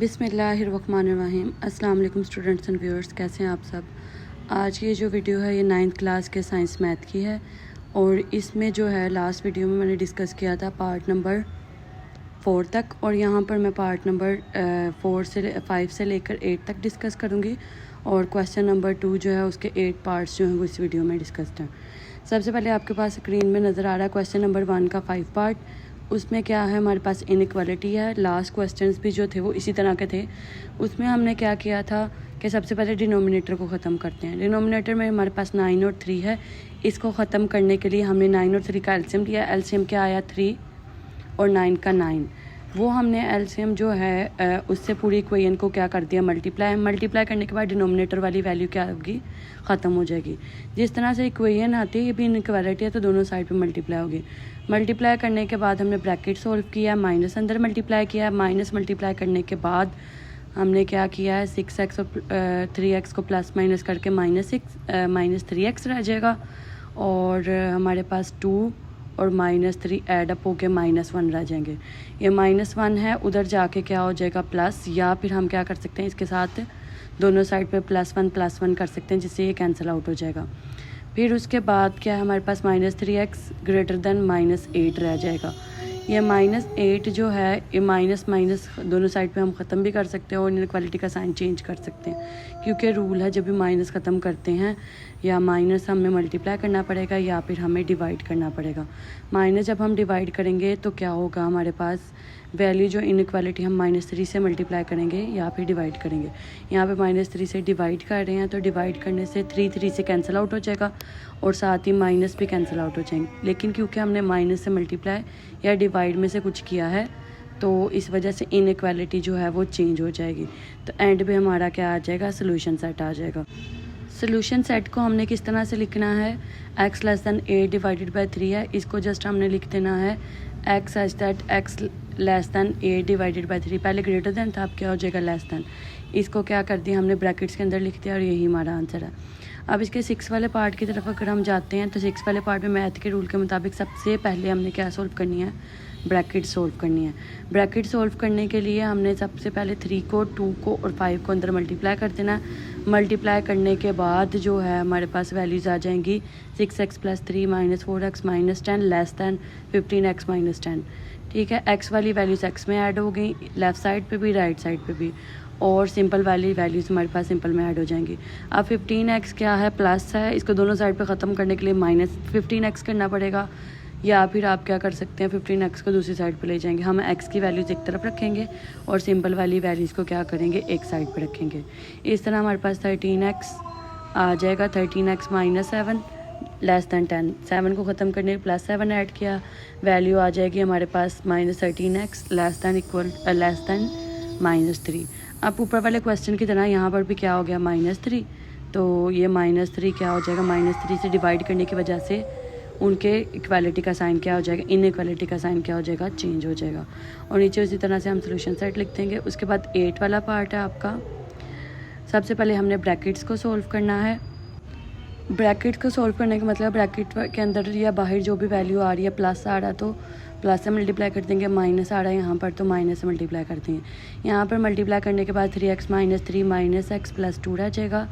बिस्मिल्लाहिर्रहमानिर्रहीम। अस्सलाम वालेकुम स्टूडेंट्स एंड व्यूअर्स, कैसे हैं आप सब। आज की जो वीडियो है ये 9th क्लास के साइंस मैथ की है और इसमें जो है लास्ट वीडियो में मैंने डिस्कस किया था पार्ट नंबर 4 तक और यहाँ पर मैं पार्ट नंबर 5 से लेकर 8 तक डिस्कस करूँगी और क्वेश्चन नंबर 2 जो है उसके 8 पार्ट्स जो हैं वो इस वीडियो में डिस्कस्ड हैं। सबसे पहले आपके पास स्क्रीन में नज़र आ रहा है क्वेश्चन नंबर 1 का 5 पार्ट। उसमें क्या है, हमारे पास इनइक्वालिटी है। लास्ट क्वेश्चंस भी जो थे वो इसी तरह के थे। उसमें हमने क्या किया था कि सबसे पहले डिनोमिनेटर को ख़त्म करते हैं। डिनोमिनेटर में हमारे पास 9 और 3 है। इसको ख़त्म करने के लिए हमने 9 और 3 का एलसीएम लिया। एलसीएम क्या आया 3 और 9 का 9। वो हमने एलसीएम जो है उससे पूरी इक्वेशन को क्या कर दिया, मल्टीप्लाई करने के बाद डिनोमिनेटर वाली वैल्यू क्या होगी, ख़त्म हो जाएगी। जिस तरह से इक्वेशन आती है ये भी इनइक्वालिटी है तो दोनों साइड पे मल्टीप्लाई होगी। मल्टीप्लाई करने के बाद हमने ब्रैकेट सोल्व किया, माइनस अंदर मल्टीप्लाई किया। माइनस मल्टीप्लाई करने के बाद हमने क्या किया है 6x और 3x को प्लस माइनस करके -3x रह जाएगा और हमारे पास 2 और -3 ऐड अप होके -1 रह जाएंगे। ये -1 है, उधर जाके क्या हो जाएगा प्लस, या फिर हम क्या कर सकते हैं इसके साथ दोनों साइड पे +1 कर सकते हैं जिससे ये कैंसिल आउट हो जाएगा। फिर उसके बाद क्या है हमारे पास -3x ग्रेटर देन -8 रह जाएगा। ये -8 जो है ये माइनस दोनों साइड पे हम ख़त्म भी कर सकते हैं और इनइक्वालिटी का साइन चेंज कर सकते हैं क्योंकि रूल है जब भी माइनस ख़त्म करते हैं या माइनस हमें मल्टीप्लाई करना पड़ेगा या फिर हमें डिवाइड करना पड़ेगा। माइनस जब हम डिवाइड करेंगे तो क्या होगा, हमारे पास वैल्यू जो इनइक्वालिटी हम -3 से मल्टीप्लाई करेंगे या फिर डिवाइड करेंगे। यहाँ पे -3 से डिवाइड कर रहे हैं तो डिवाइड करने से 3 से कैंसिल आउट हो जाएगा और साथ ही माइनस भी कैंसिल आउट हो जाएंगे। लेकिन क्योंकि हमने माइनस से मल्टीप्लाई या डिवाइड में से कुछ किया है तो इस वजह से इनइक्वालिटी जो है वो चेंज हो जाएगी। तो एंड पे हमारा क्या आ जाएगा, सोल्यूशन सेट आ जाएगा। सोल्यूशन सेट को हमने किस तरह से लिखना है, x a / 3 है, इसको जस्ट हमने लिख देना है x such that x a / 3। पहले ग्रेटर देन था, अब क्या हो जाएगा लेस देन। इसको क्या कर दिया हमने ब्रैकेट्स के अंदर लिख दिया और यही हमारा आंसर है। अब इसके 6 वाले पार्ट की तरफ अगर हम जाते हैं तो 6 वाले पार्ट में मैथ के रूल के मुताबिक सबसे पहले हमने क्या सोल्व करनी है, ब्रैकेट सोल्व करनी है। ब्रैकेट सोल्व करने के लिए हमने सबसे पहले 3 को 2 को और 5 को अंदर मल्टीप्लाई कर देना है। मल्टीप्लाई करने के बाद जो है हमारे पास वैल्यूज़ आ जाएंगी 6x + 3 -4x -10 less than 15x -10। ठीक है, x वाली वैल्यूज़ x में ऐड हो गई, लेफ़्ट साइड पे भी राइट साइड पे भी, और सिंपल वाली वैल्यूज़ हमारे पास सिंपल में ऐड हो जाएंगी। अब 15x क्या है, प्लस है, इसको दोनों साइड पे ख़त्म करने के लिए -15x करना पड़ेगा या फिर आप क्या कर सकते हैं 15x को दूसरी साइड पे ले जाएंगे। हम x की वैल्यूज़ एक तरफ रखेंगे और सिंपल वाली वैल्यूज़ को क्या करेंगे एक साइड पे रखेंगे। इस तरह हमारे पास 13x आ जाएगा, 13x -7 लेस दैन 10। 7 को ख़त्म करने +7 ऐड किया, वैल्यू आ जाएगी हमारे पास -13x लेस दैन -3। अब ऊपर वाले क्वेश्चन की तरह यहाँ पर भी क्या हो गया -3, तो ये -3 क्या हो जाएगा, -3 से डिवाइड करने की वजह से उनके इक्वालिटी का साइन क्या हो जाएगा, इनइक्वालिटी का साइन क्या हो जाएगा, चेंज हो जाएगा। और नीचे उसी तरह से हम सोल्यूशन सेट लिख देंगे। उसके बाद 8 वाला पार्ट है आपका। सबसे पहले हमने ब्रैकेट्स को सोल्व करना है। ब्रैकेट को सोल्व करने का मतलब ब्रैकेट के अंदर या बाहर जो भी वैल्यू आ रही है, प्लस आ रहा है तो प्लस से मल्टीप्लाई कर देंगे, माइनस आ रहा है यहाँ पर तो माइनस से मल्टीप्लाई कर देंगे। यहाँ पर मल्टीप्लाई करने के बाद 3x - 3 -x + 2 रह जाएगा।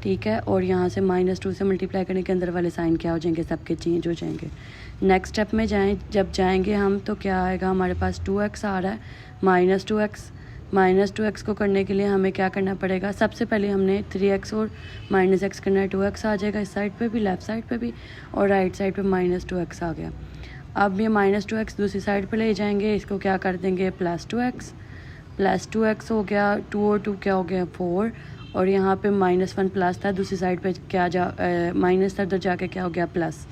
ठीक है, और यहाँ से -2 से मल्टीप्लाई करने के अंदर वाले साइन क्या हो जाएंगे, सबके चेंज हो जाएंगे। नेक्स्ट स्टेप में जब जाएंगे हम तो क्या आएगा, हमारे पास 2x आ रहा है, -2x को करने के लिए हमें क्या करना पड़ेगा, सबसे पहले हमने 3x और -x करना है, 2x आ जाएगा इस साइड पे भी, लेफ़्ट साइड पे भी, और राइट साइड पे -2x आ गया। अब ये -2x दूसरी साइड पे ले जाएंगे, इसको क्या कर देंगे +2x हो गया, 2 और 2 क्या हो गया 4, और यहाँ पे -1 प्लस था, दूसरी साइड पे क्या माइनस था, उधर जाके क्या हो गया प्लस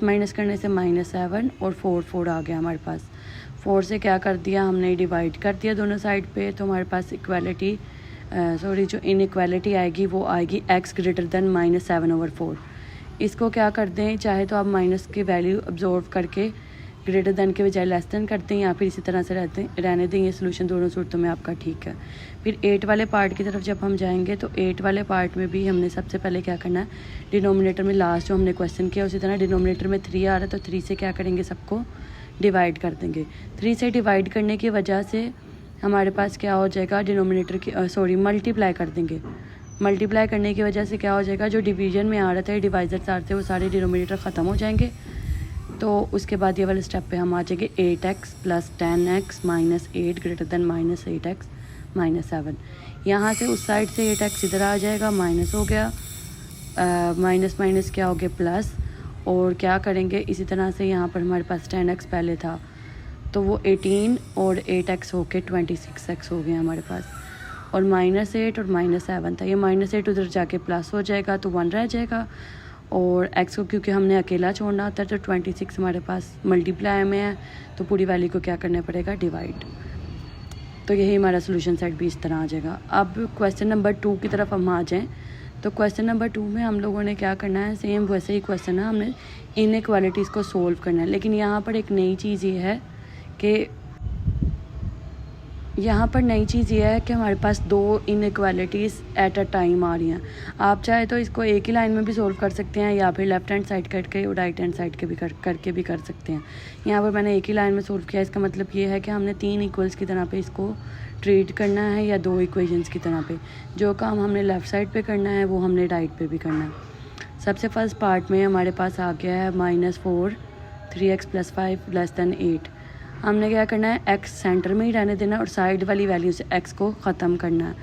माइनस करने से -7 और 4 आ गया हमारे पास। 4 से क्या कर दिया हमने डिवाइड कर दिया दोनों साइड पे, तो हमारे पास जो इनइक्वालिटी आएगी वो आएगी x ग्रेटर देन -7/4। इसको क्या कर दें, चाहे तो आप माइनस की वैल्यू ऑब्जर्व करके ग्रेटर देन के बजाय लेस देन करते हैं या फिर इसी तरह से रहने दें। ये सोल्यूशन दोनों सूरतों में आपका ठीक है। फिर 8 वाले पार्ट की तरफ जब हम जाएंगे तो 8 वाले पार्ट में भी हमने सबसे पहले क्या करना है, डिनोमिनेटर में लास्ट जो हमने क्वेश्चन किया उसी तरह डिनोमिनेटर में 3 आ रहा है तो 3 से क्या करेंगे, सबको डिवाइड कर देंगे। 3 से डिवाइड करने की वजह से हमारे पास क्या हो जाएगा, डिनोमिनेटर की मल्टीप्लाई कर देंगे। मल्टीप्लाई करने की वजह से क्या हो जाएगा, जो डिवीजन में आ रहा था डिवाइजर सारे थे वो सारे डिनोमिनेटर ख़त्म हो जाएंगे। तो उसके बाद ये वाले स्टेप पे हम आ जाएंगे 8x + 10x - 8 greater than -8x - 7। यहाँ से उस साइड से 8x इधर आ जाएगा, माइनस हो गया, माइनस माइनस क्या हो गया प्लस, और क्या करेंगे इसी तरह से यहाँ पर हमारे पास 10x पहले था तो वो 18 और 8x होके 26x हो गया हमारे पास, और -8 और -7 था। ये -8 उधर जाके प्लस हो जाएगा तो 1 रह जाएगा, और x को क्योंकि हमने अकेला छोड़ना होता है तो 26 हमारे पास मल्टीप्लाई में है तो पूरी वैल्यू को क्या करना पड़ेगा, डिवाइड। तो यही हमारा सोल्यूशन सेट भी इस तरह आ जाएगा। अब क्वेश्चन नंबर 2 की तरफ हम आ जाएँ तो क्वेश्चन नंबर 2 में हम लोगों ने क्या करना है, सेम वैसे ही क्वेश्चन है, हमने इनइक्वालिटीज़ को सोल्व करना है। लेकिन यहाँ पर एक नई चीज़ ये है कि हमारे पास 2 इनइक्वालिटीज़ एट अ टाइम आ रही हैं। आप चाहे तो इसको एक ही लाइन में भी सोल्व कर सकते हैं या फिर लेफ़्ट हैंड साइड करके और राइट हैंड साइड के भी करके भी कर सकते हैं। यहाँ पर मैंने एक ही लाइन में सोल्व किया। इसका मतलब ये है कि हमने 3 इक्वल्स की तरह पे इसको ट्रीट करना है या 2 इक्वेशंस की तरह पे। जो काम हमने लेफ़्ट साइड पे करना है वो हमने राइट पे भी करना है। सबसे फर्स्ट पार्ट में हमारे पास आ गया है -4 3x + 5 > 8। हमने क्या करना है, x सेंटर में ही रहने देना और साइड वाली वैल्यू से x को ख़त्म करना है।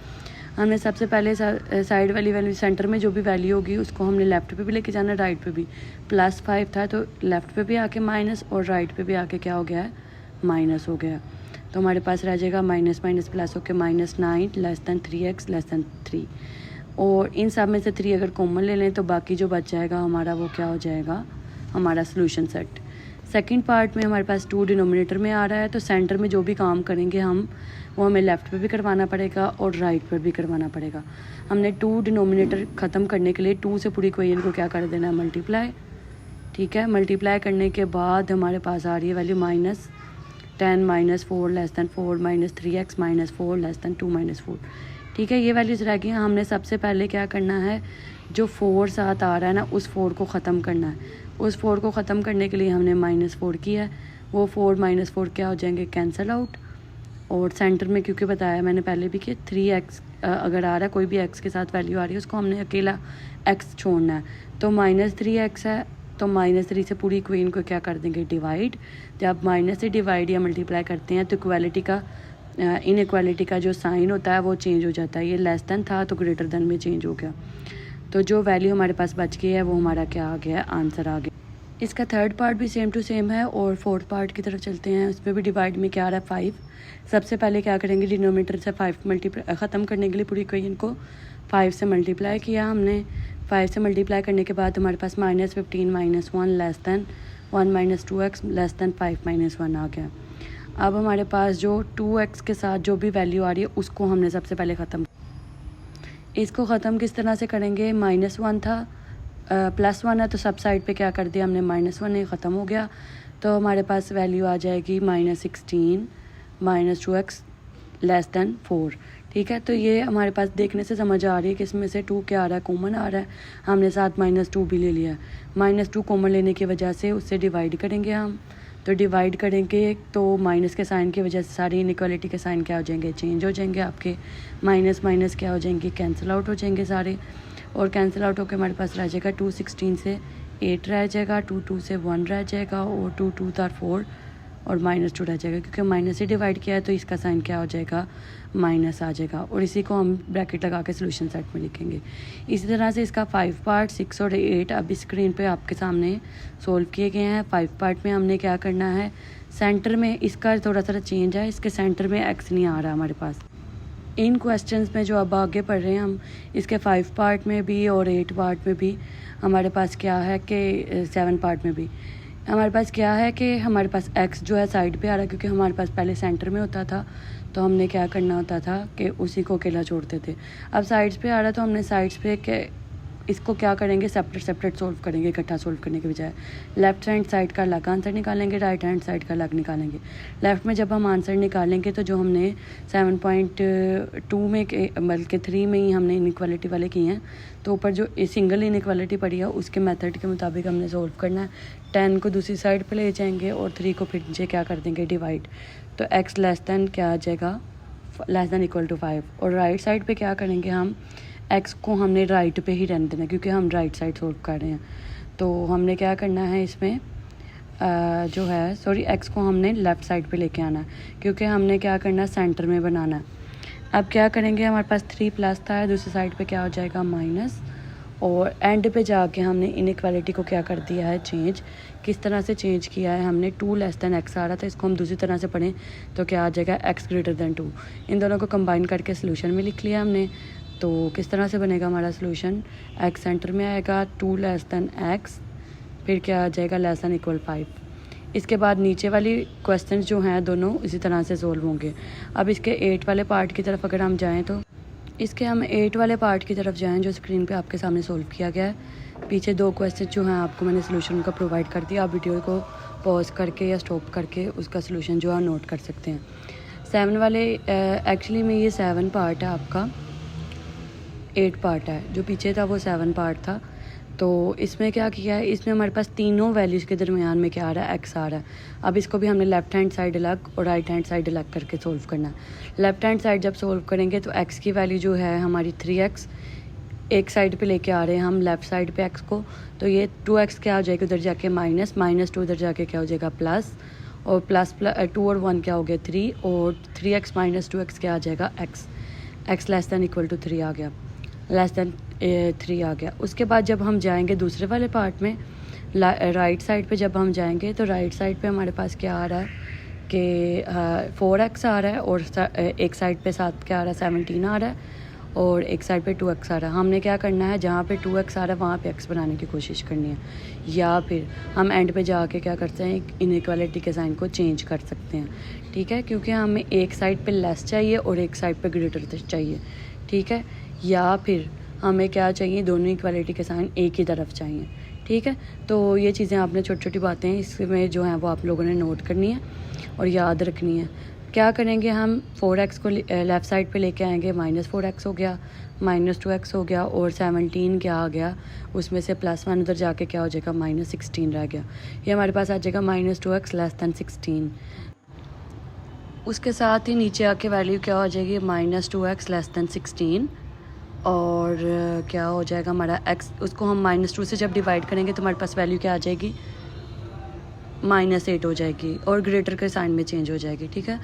हमने सबसे पहले साइड वाली वैल्यू, सेंटर में जो भी वैल्यू होगी उसको हमने लेफ़्ट पे भी लेके जाना, राइट पे भी। +5 था तो लेफ़्ट पे भी आके माइनस और राइट पे भी आके क्या हो गया है, माइनस हो गया। तो हमारे पास रह जाएगा माइनस माइनस प्लस होकर -9 < 3x < 3। और इन सब में से 3 अगर कॉमन ले लें तो बाकी जो बच जाएगा हमारा वो क्या हो जाएगा, हमारा सोल्यूशन सेट। सेकंड पार्ट में हमारे पास 2 डिनोमिनेटर में आ रहा है तो सेंटर में जो भी काम करेंगे हम वो हमें लेफ़्ट पे भी करवाना पड़ेगा और राइट पर भी करवाना पड़ेगा। हमने 2 डिनोमिनेटर ख़त्म करने के लिए 2 से पूरी इक्वेशन को क्या कर देना है, मल्टीप्लाई। ठीक है, मल्टीप्लाई करने के बाद हमारे पास आ रही है वैल्यू -10 - 4 < 4 -3x - 4 < 2 - 4। ठीक है, ये वैल्यूज़ रह गई। हमने सबसे पहले क्या करना है, जो 4 साथ आ रहा है ना उस 4 को ख़त्म करना है। उस 4 को ख़त्म करने के लिए हमने -4 किया है। वो 4 - 4 क्या हो जाएंगे, कैंसिल आउट। और सेंटर में क्योंकि बताया मैंने पहले भी कि 3x अगर आ रहा है, कोई भी x के साथ वैल्यू आ रही है उसको हमने अकेला x छोड़ना है। तो -3x है तो -3 से पूरी इक्वेशन को क्या कर देंगे, डिवाइड। जब माइनस से डिवाइड या मल्टीप्लाई करते हैं तो इक्वालिटी का इनइक्वालिटी का जो साइन होता है वो चेंज हो जाता है। ये लेस देन था तो ग्रेटर देन में चेंज हो गया। तो जो वैल्यू हमारे पास बच गई है वो हमारा क्या आ गया, आंसर आ गया। इसका थर्ड पार्ट भी सेम टू सेम है। और फोर्थ पार्ट की तरफ चलते हैं। उसमें भी डिवाइड में क्या आ रहा है, 5। सबसे पहले क्या करेंगे, डिनोमिनेटर से 5 मल्टीप्लाई ख़त्म करने के लिए पूरी इक्वेशन को 5 से मल्टीप्लाई किया हमने। 5 से मल्टीप्लाई करने के बाद हमारे पास -15 - 1 < 1 - 2x < 5 - 1 आ गया। अब हमारे पास जो 2x के साथ जो भी वैल्यू आ रही है उसको हमने सबसे पहले ख़त्म। इसको ख़त्म किस तरह से करेंगे, -1 था +1 है तो सब साइड पे क्या कर दिया हमने, -1 है, ख़त्म हो गया। तो हमारे पास वैल्यू आ जाएगी -16 - 2x < 4। ठीक है, तो ये हमारे पास देखने से समझ आ रही है कि इसमें से 2 क्या आ रहा है, कॉमन आ रहा है। हमने साथ -2 भी ले लिया है। -2 कॉमन लेने की वजह से उससे डिवाइड करेंगे हम। तो डिवाइड करेंगे तो माइनस के साइन की वजह से सारी इनइक्वालिटी के साइन क्या हो जाएंगे, चेंज हो जाएंगे आपके। माइनस माइनस क्या हो जाएंगे, कैंसिल आउट हो जाएंगे सारे। और कैंसिल आउट होकर हमारे पास रह जाएगा 2 16 से 8 रह जाएगा, 2 2 से 1 रह जाएगा, और 2 2 था 4 और -2 रह जाएगा। क्योंकि माइनस से डिवाइड किया है तो इसका साइन क्या हो जाएगा, माइनस आ जाएगा। और इसी को हम ब्रैकेट लगा के सोल्यूशन सेट में लिखेंगे। इसी तरह से इसका 5 पार्ट 6 और 8 अब स्क्रीन पे आपके सामने सोल्व किए गए हैं। 5 पार्ट में हमने क्या करना है, सेंटर में इसका थोड़ा सा चेंज है, इसके सेंटर में x नहीं आ रहा हमारे पास। इन क्वेश्चंस में जो अब आगे पढ़ रहे हैं हम, इसके 5 पार्ट में भी और 8 पार्ट में भी हमारे पास क्या है कि 7 पार्ट में भी हमारे पास क्या है कि हमारे पास x जो है साइड पे आ रहा है। क्योंकि हमारे पास पहले सेंटर में होता था तो हमने क्या करना होता था कि उसी को अकेला छोड़ते थे। अब साइड्स पे आ रहा तो हमने साइड्स पे के इसको क्या करेंगे, सेपरेट सोल्व करेंगे, इकट्ठा सोल्व करने के बजाय। लेफ्ट हैंड साइड का अलग आंसर निकालेंगे, राइट हैंड साइड का अलग निकालेंगे। लेफ़्ट में जब हम आंसर निकालेंगे तो जो हमने 7.2 में बल्कि 3 में ही हमने इनइक्वालिटी वाले किए हैं, तो ऊपर जो सिंगल इनइक्वालिटी पड़ी है उसके मेथड के मुताबिक हमने सोल्व करना है। 10 को दूसरी साइड पर ले जाएंगे और 3 को फिर नीचे क्या कर देंगे, डिवाइड। तो x < क्या आ जाएगा, लेस दैन इक्वल टू 5। और राइट साइड पे क्या करेंगे हम, एक्स को हमने राइट पे ही रहने देना क्योंकि हम राइट साइड सोल्व कर रहे हैं। तो हमने क्या करना है इसमें जो है सॉरी एक्स को हमने लेफ़्ट साइड पे लेके आना है क्योंकि हमने क्या करना है सेंटर में बनाना है। अब क्या करेंगे, हमारे पास 3 प्लस था, दूसरी साइड पे क्या हो जाएगा माइनस, और एंड पे जाके हमने इनइक्वालिटी को क्या कर दिया है चेंज। किस तरह से चेंज किया है हमने, 2 लेस दैन एक्स आ रहा था, इसको हम दूसरी तरह से पढ़ें तो क्या आ जाएगा एक्स ग्रेटर दैन 2। इन दोनों को कंबाइन करके सोल्यूशन में लिख लिया हमने। तो किस तरह से बनेगा हमारा सोल्यूशन, एक्स सेंटर में आएगा, 2 लेस दैन एक्स, फिर क्या आ जाएगा लेस दैन इक्वल 5। इसके बाद नीचे वाली क्वेश्चन जो हैं दोनों इसी तरह से सोल्व होंगे। अब इसके 8 वाले पार्ट की तरफ अगर हम जाएं तो इसके हम 8 वाले पार्ट की तरफ जाएं जो स्क्रीन पे आपके सामने सोल्व किया गया है। पीछे 2 क्वेश्चन जो हैं आपको मैंने सोल्यूशन का प्रोवाइड कर दिया, आप वीडियो को पॉज करके या स्टॉप करके उसका सोल्यूशन जो है नोट कर सकते हैं। 7 वाले एक्चुअली में ये 7 पार्ट है, आपका 8 पार्ट है, जो पीछे था वो 7 पार्ट था। तो इसमें क्या किया है, इसमें हमारे पास तीनों वैल्यूज़ के दरमियान में क्या आ रहा है, एक्स आ रहा है। अब इसको भी हमने लेफ़्ट हैंड साइड अलग और राइट हैंड साइड अलग करके सोल्व करना है। लेफ़्ट हैंड साइड जब सोल्व करेंगे तो एक्स की वैल्यू जो है हमारी 3x, एक साइड पे लेके आ रहे हैं हम लेफ़्ट साइड पे एक्स को, तो ये 2x क्या हो जाएगा उधर जाके माइनस, -2 उधर जाके क्या हो जाएगा प्लस, और प्लस 2 और 1 क्या हो गया 3, और 3x - 2x क्या आ जाएगा x less than equal to 3 आ गया, लेस दैन 3 आ गया। उसके बाद जब हम जाएंगे दूसरे वाले पार्ट में, राइट साइड पे जब हम जाएंगे तो राइट साइड पे हमारे पास क्या आ रहा है कि 4x आ रहा है, और एक साइड पे साथ क्या आ रहा है 17 आ रहा है, और एक साइड पे 2x आ रहा है। हमने क्या करना है, जहाँ पे 2x आ रहा है वहाँ पे x बनाने की कोशिश करनी है, या फिर हम एंड पे जाके क्या करते हैं इनइक्वालिटी के साइन को चेंज कर सकते हैं, ठीक है, क्योंकि हमें एक साइड पे लेस चाहिए और एक साइड पे ग्रेटर चाहिए, ठीक है, या फिर हमें क्या चाहिए, दोनों इक्वालिटी के साइन एक ही तरफ चाहिए, ठीक है। तो ये चीज़ें आपने छोटी छोटी बातें इसमें जो हैं वो आप लोगों ने नोट करनी है और याद रखनी है। क्या करेंगे हम, 4x को लेफ़्ट साइड पे लेके आएंगे, -4x हो गया, -2x हो गया, और 17 क्या आ गया उसमें से +1 उधर जाके क्या हो जाएगा -16 रह गया। ये हमारे पास आ जाएगा -2x लेस दैन 16। उसके साथ ही नीचे आके वैल्यू क्या हो जाएगी -2x लेस दैन 16, और क्या हो जाएगा हमारा x, उसको हम -2 से जब डिवाइड करेंगे तो हमारे पास वैल्यू क्या आ जाएगी -8 हो जाएगी, और ग्रेटर के साइन में चेंज हो जाएगी, ठीक है।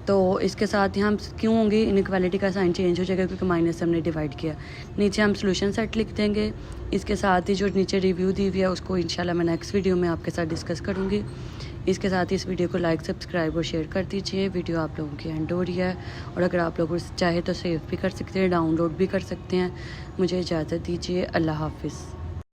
तो इसके साथ ही हम क्यों होंगे, इनइक्वालिटी का साइन चेंज हो जाएगा क्योंकि माइनस से हमने डिवाइड किया। नीचे हम सोल्यूशन सेट लिख देंगे। इसके साथ ही जो नीचे रिव्यू दी हुई है उसको इंशाल्लाह मैं नेक्स्ट वीडियो में आपके साथ डिस्कस करूँगी। इसके साथ ही इस वीडियो को लाइक, सब्सक्राइब और शेयर कर दीजिए। वीडियो आप लोगों की एंड हो रही है, और अगर आप लोग चाहे तो सेव भी कर सकते हैं, डाउनलोड भी कर सकते हैं। मुझे इजाज़त दीजिए, अल्लाह हाफिज़।